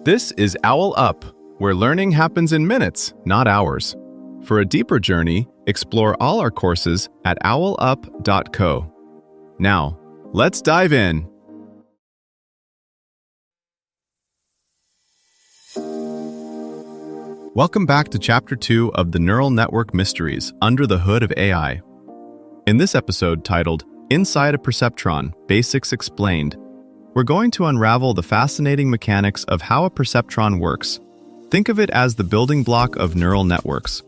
This is OwlUp, where learning happens in minutes, not hours. For a deeper journey, explore all our courses at owlup.co. Now, let's dive in. Welcome back to Chapter 2 of the Neural Network Mysteries Under the Hood of AI. In this episode titled Inside a Perceptron, Basics Explained, we're going to unravel the fascinating mechanics of how a perceptron works. Think of it as the building block of neural networks.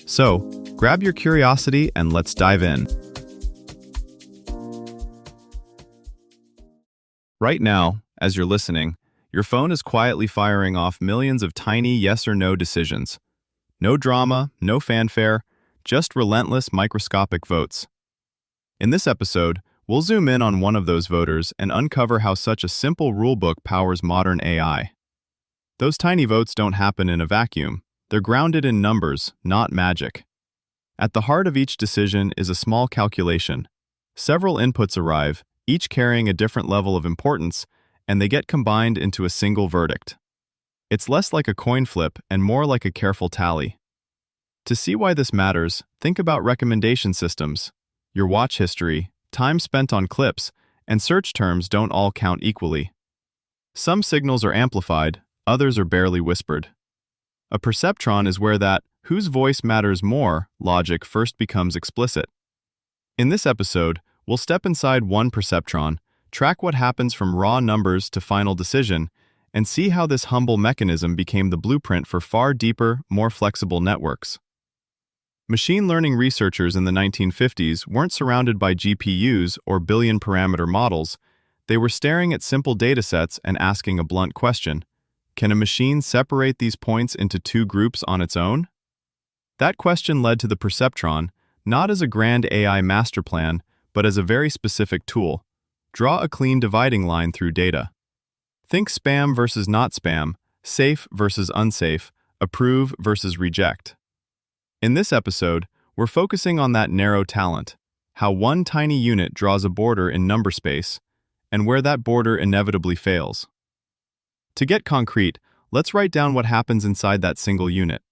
So, grab your curiosity and let's dive in. Right now, as you're listening, your phone is quietly firing off millions of tiny yes or no decisions. No drama, no fanfare, just relentless microscopic votes. In this episode, we'll zoom in on one of those voters and uncover how such a simple rulebook powers modern AI. Those tiny votes don't happen in a vacuum. They're grounded in numbers, not magic. At the heart of each decision is a small calculation. Several inputs arrive, each carrying a different level of importance, and they get combined into a single verdict. It's less like a coin flip and more like a careful tally. To see why this matters, think about recommendation systems. Your watch history, time spent on clips, and search terms don't all count equally. Some signals are amplified, others are barely whispered. A perceptron is where that whose voice matters more logic first becomes explicit. In this episode, we'll step inside one perceptron, track what happens from raw numbers to final decision, and see how this humble mechanism became the blueprint for far deeper, more flexible networks. Machine learning researchers in the 1950s weren't surrounded by GPUs or billion-parameter models. They were staring at simple datasets and asking a blunt question. Can a machine separate these points into two groups on its own? That question led to the perceptron, not as a grand AI master plan, but as a very specific tool. Draw a clean dividing line through data. Think spam versus not spam, safe versus unsafe, approve versus reject. In this episode, we're focusing on that narrow talent, how one tiny unit draws a border in number space, and where that border inevitably fails. To get concrete, let's write down what happens inside that single unit.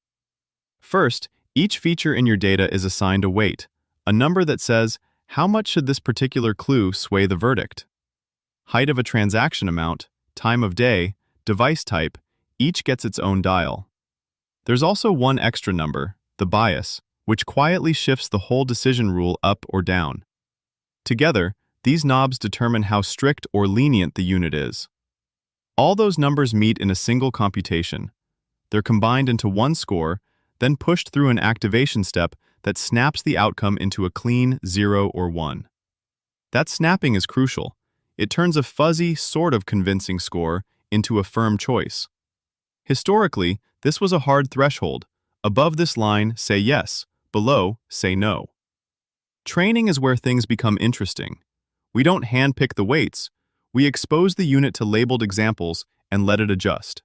First, each feature in your data is assigned a weight, a number that says, how much should this particular clue sway the verdict? Height of a transaction amount, time of day, device type, each gets its own dial. There's also one extra number, the bias, which quietly shifts the whole decision rule up or down. Together, these knobs determine how strict or lenient the unit is. All those numbers meet in a single computation. They're combined into one score, then pushed through an activation step that snaps the outcome into a clean 0 or 1. That snapping is crucial. It turns a fuzzy, sort of convincing score into a firm choice. Historically, this was a hard threshold. Above this line, say yes. Below, say no. Training is where things become interesting. We don't handpick the weights. We expose the unit to labeled examples and let it adjust.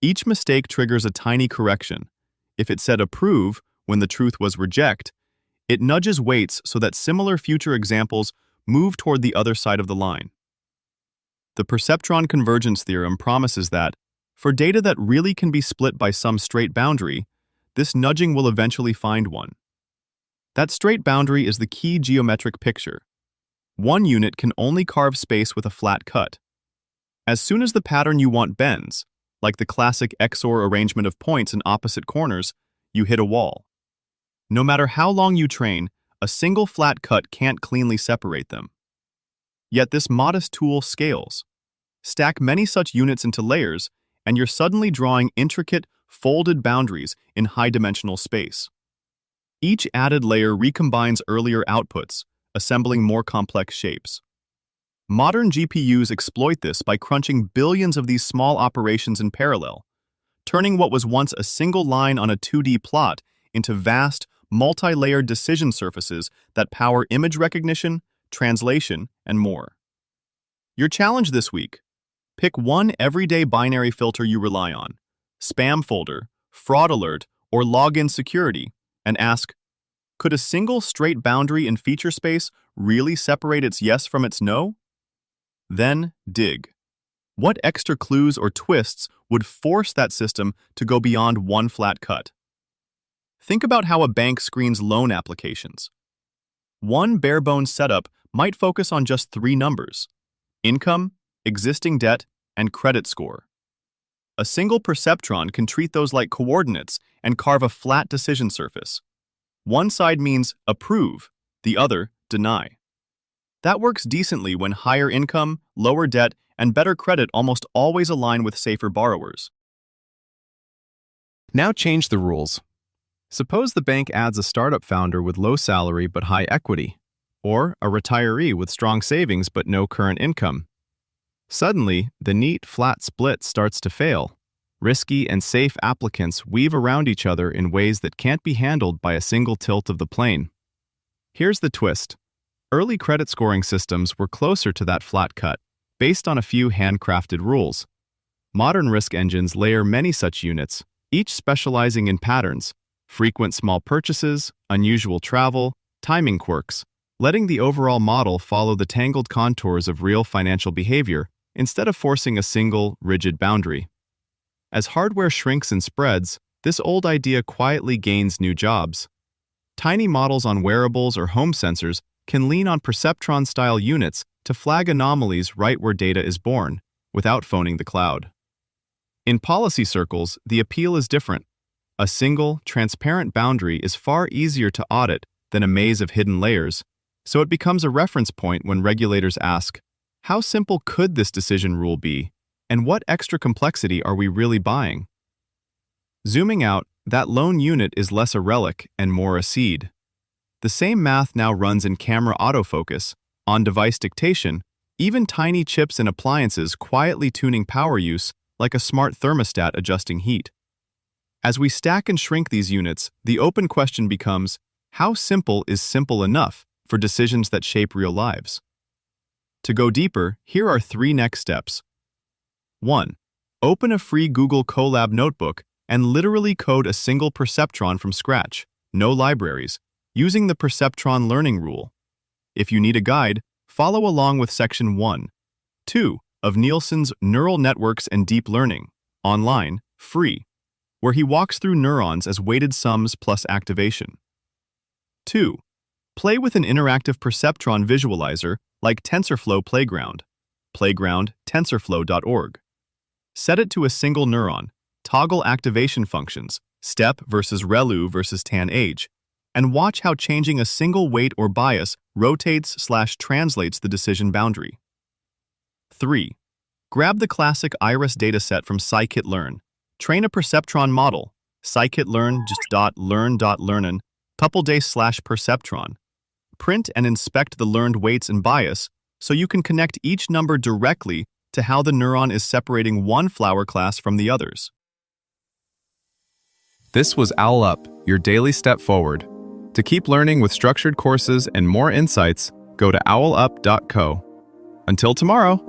Each mistake triggers a tiny correction. If it said approve when the truth was reject, it nudges weights so that similar future examples move toward the other side of the line. The perceptron convergence theorem promises that, for data that really can be split by some straight boundary, this nudging will eventually find one. That straight boundary is the key geometric picture. One unit can only carve space with a flat cut. As soon as the pattern you want bends, like the classic XOR arrangement of points in opposite corners, you hit a wall. No matter how long you train, a single flat cut can't cleanly separate them. Yet this modest tool scales. Stack many such units into layers, and you're suddenly drawing intricate, folded boundaries in high-dimensional space. Each added layer recombines earlier outputs, assembling more complex shapes. Modern GPUs exploit this by crunching billions of these small operations in parallel, turning what was once a single line on a 2D plot into vast, multi-layered decision surfaces that power image recognition, translation, and more. Your challenge this week: pick one everyday binary filter you rely on, spam folder, fraud alert, or login security, and ask, could a single straight boundary in feature space really separate its yes from its no? Then dig. What extra clues or twists would force that system to go beyond one flat cut? Think about how a bank screens loan applications. One bare-bones setup might focus on just three numbers: income, existing debt, and credit score. A single perceptron can treat those like coordinates and carve a flat decision surface. One side means approve, the other deny. That works decently when higher income, lower debt, and better credit almost always align with safer borrowers. Now change the rules. Suppose the bank adds a startup founder with low salary but high equity, or a retiree with strong savings but no current income. Suddenly, the neat, flat split starts to fail. Risky and safe applicants weave around each other in ways that can't be handled by a single tilt of the plane. Here's the twist. Early credit scoring systems were closer to that flat cut, based on a few handcrafted rules. Modern risk engines layer many such units, each specializing in patterns: frequent small purchases, unusual travel, timing quirks, letting the overall model follow the tangled contours of real financial behavior instead of forcing a single, rigid boundary. As hardware shrinks and spreads, this old idea quietly gains new jobs. Tiny models on wearables or home sensors can lean on Perceptron-style units to flag anomalies right where data is born, without phoning the cloud. In policy circles, the appeal is different. A single, transparent boundary is far easier to audit than a maze of hidden layers, so it becomes a reference point when regulators ask, how simple could this decision rule be, and what extra complexity are we really buying? Zooming out, that lone unit is less a relic and more a seed. The same math now runs in camera autofocus, on-device dictation, even tiny chips in appliances quietly tuning power use like a smart thermostat adjusting heat. As we stack and shrink these units, the open question becomes, how simple is simple enough for decisions that shape real lives? To go deeper, here are 3 next steps. 1. Open a free Google Colab notebook and literally code a single perceptron from scratch, no libraries, using the Perceptron learning rule. If you need a guide, follow along with Section 1. 2. Of Nielsen's Neural Networks and Deep Learning, online, free, where he walks through neurons as weighted sums plus activation. 2. Play with an interactive perceptron visualizer like TensorFlow Playground, playground.tensorflow.org. Set it to a single neuron, toggle activation functions, step versus ReLU versus tan-age, and watch how changing a single weight or bias rotates/translates the decision boundary. 3. Grab the classic iris dataset from scikit-learn. Train a perceptron model, scikit-learn just.learn.learnin, coupledays/perceptron. Print and inspect the learned weights and bias so you can connect each number directly to how the neuron is separating one flower class from the others. This was OwlUp, your daily step forward. To keep learning with structured courses and more insights, go to owlup.co. Until tomorrow.